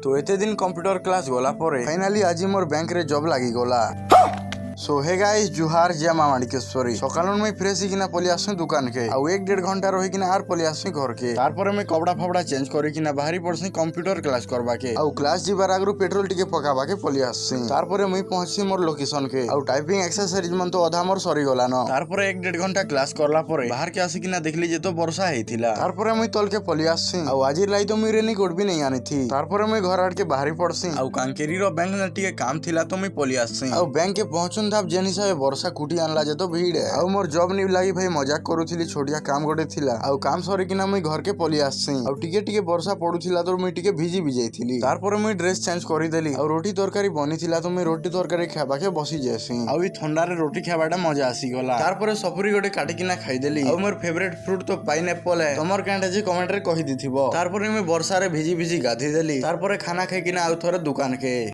तो एते दिन कंप्यूटर क्लास गला परे फाइनाली आज मोर बैंक रे जॉब लागी गला। सो हे गाइस जुहार जय मां माणिकेश्वरी। सकाळन मैं फ्रेश किना पली आसु दुकान के आउ 1-1.5 घंटा रही किना आर पली आसु घर के। तारपरे मैं कपड़ा फपड़ा चेंज करी किना बाहरी पड़सी कंप्यूटर क्लास करबा के आउ क्लास जिबार आगरु पेट्रोल टिके पकाबा के पली आसी। तारपरे मैं पहुंची मोर लोकेशन के आउ टाइपिंग एक्सरसाइज मन तो आधा मोर सरी गला न। तारपरे 1-1.5 घंटा क्लास करला परे बाहर के आसी किना देखली जे तो वर्षा हेतिला। तारपरे मैं तल के पली आसी आउ आजी लाई तो मैं रेनी कोट भी नहीं आनी थी। तारपरे मैं घर आड़ के बाहरी पड़सी आउ कांकेरी रो बैंक न टिके काम थिला तो मैं पली आसी आउ बैंक के पहुंचन था जेन हिसाब वर्षा कुटी आनला जे तो भीड़ है आउ मोर जॉब नहीं लगी भाई मजाक करूथिली छोटिया काम गोटे थिला आउ काम सरी किना मैं घर के पली आसी आउ टिके टिके वर्षा पडुथिला तो मैं टिके भिजी भी जाइथिली। तारपर मैं ड्रेस चेंज करी देली आउ रोटी तरकारी बनी थिला तो मैं रोटी तरकारी खाबा के बसी जेसी आउ ई ठंडा रे रोटी खाबाटा मजा आसी गला। तारपर सपुरी गोटे काटी किना खाई देली आउ मोर फेवरेट फ्रूट तो पाइनएप्पल है। तमर कांटा जे कमेंट रे कहि दिथिबो। तारपर मैं वर्षा रे भिजी भिजी गाधी देली। तारपर खाना खाई किना आउ थोरे दुकान के